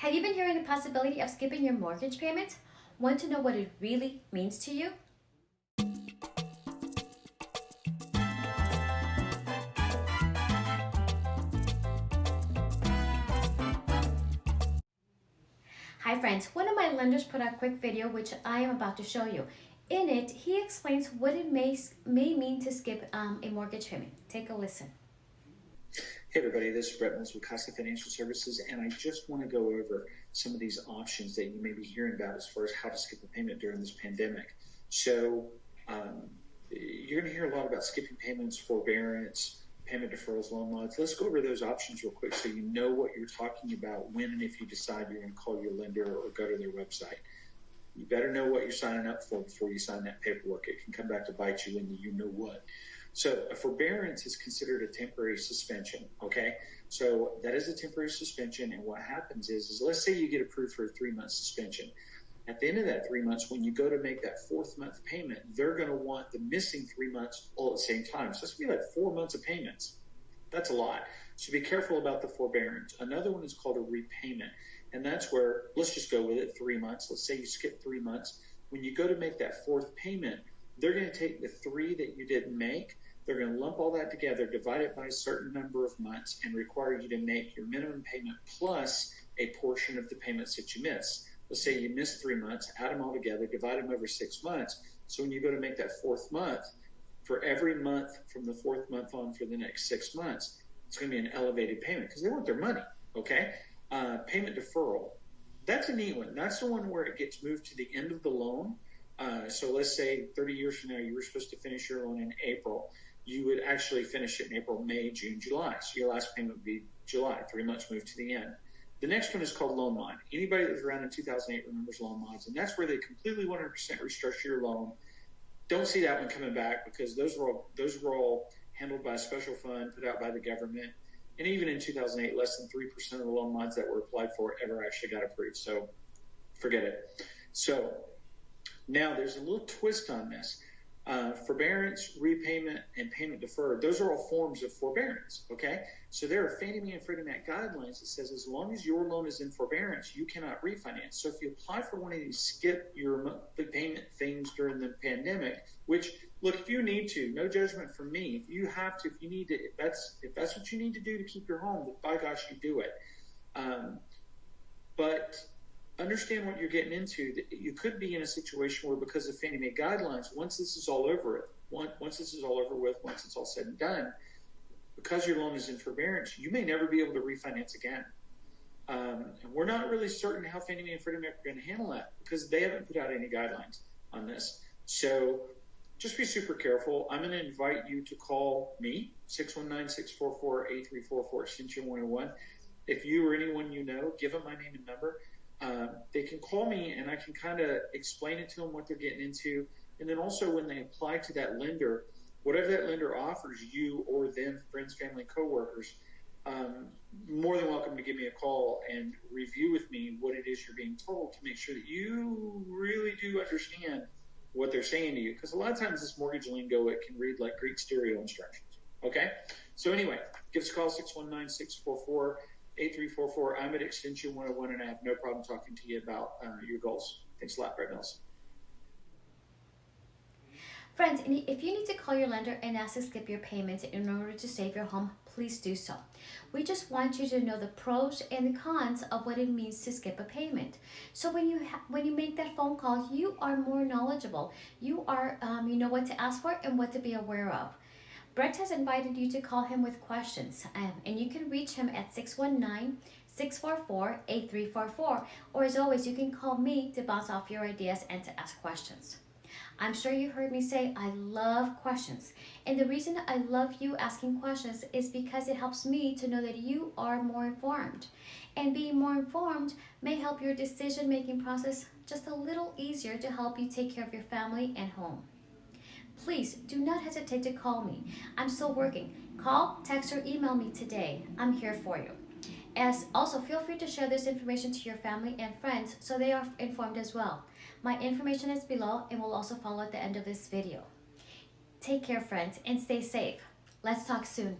Have you been hearing the possibility of skipping your mortgage payment? Want to know what it really means to you? Hi friends, one of my lenders put out a quick video which I am about to show you. In it, he explains what it may mean to skip a mortgage payment. Take a listen. Hey everybody, this is Brett Mills with Casa Financial Services, and I just want to go over some of these options that you may be hearing about as far as how to skip a payment during this pandemic. So you're going to hear a lot about skipping payments, forbearance, payment deferrals, loan mods. Let's go over those options real quick so you know what you're talking about when and if you decide you're going to call your lender or go to their website. You better know what you're signing up for before you sign that paperwork. It can come back to bite you in the you know what. So a forbearance is considered a temporary suspension, okay? So that is a temporary suspension, and what happens is let's say you get approved for a 3-month suspension. At the end of that 3 months, when you go to make that 4th month payment, they're going to want the missing 3 months all at the same time. So it's going to be like 4 months of payments. That's a lot. So be careful about the forbearance. Another one is called a repayment, and that's where, let's just go with it, 3 months. Let's say you skip 3 months. When you go to make that 4th payment, they're going to take the 3 that you didn't make, they're going to lump all that together, divide it by a certain number of months, and require you to make your minimum payment plus a portion of the payments that you miss. Let's say you miss 3 months, add them all together, divide them over 6 months. So when you go to make that 4th month, for every month from the 4th month on for the next 6 months, it's going to be an elevated payment because they want their money, okay? Payment deferral, that's a neat one. That's the one where it gets moved to the end of the loan. So let's say 30 years from now, you were supposed to finish your loan in April. You would actually finish it in April, May, June, July. So your last payment would be July, 3 months moved to the end. The next one is called loan mod. Anybody that was around in 2008 remembers loan mods, and that's where they completely 100% restructure your loan. Don't see that one coming back because those were all handled by a special fund put out by the government. And even in 2008, less than 3% of the loan mods that were applied for ever actually got approved. So forget it. So now there's a little twist on this. Forbearance, repayment, and payment deferred, those are all forms of forbearance, okay? So there are Fannie Mae and Freddie Mac guidelines that says as long as your loan is in forbearance, you cannot refinance. So if you apply for one of these skip your monthly payment things during the pandemic, which, look, if you need to, no judgment from me. If you have to, if you need to, if that's what you need to do to keep your home, then by gosh, you do it. But understand what you're getting into. You could be in a situation where, because of Fannie Mae guidelines, once this is all over with, once it's all said and done, because your loan is in forbearance, you may never be able to refinance again. And we're not really certain how Fannie Mae and Freddie Mac are going to handle that because they haven't put out any guidelines on this. So just be super careful. I'm going to invite you to call me, 619-644-8344, extension 101. If you or anyone you know, give them my name and number. They can call me and I can kind of explain it to them what they're getting into. And then also when they apply to that lender, whatever that lender offers you or them, friends, family, coworkers, more than welcome to give me a call and review with me what it is you're being told to make sure that you really do understand what they're saying to you. Because a lot of times this mortgage lingo, it can read like Greek stereo instructions. Okay? So anyway, give us a call, 619-644-8344. I'm at extension 101 and I have no problem talking to you about your goals. Thanks a lot, Brett Mills. Friends, if you need to call your lender and ask to skip your payments in order to save your home, please do so. We just want you to know the pros and the cons of what it means to skip a payment. So when you make that phone call, you are more knowledgeable. You know what to ask for and what to be aware of. Brett has invited you to call him with questions, and you can reach him at 619-644-8344, or as always, you can call me to bounce off your ideas and to ask questions. I'm sure you heard me say I love questions, and the reason I love you asking questions is because it helps me to know that you are more informed, and being more informed may help your decision-making process just a little easier to help you take care of your family and home. Please do not hesitate to call me. I'm still working. Call, text, or email me today. I'm here for you. As also, feel free to share this information to your family and friends so they are informed as well. My information is below and will also follow at the end of this video. Take care, friends, and stay safe. Let's talk soon.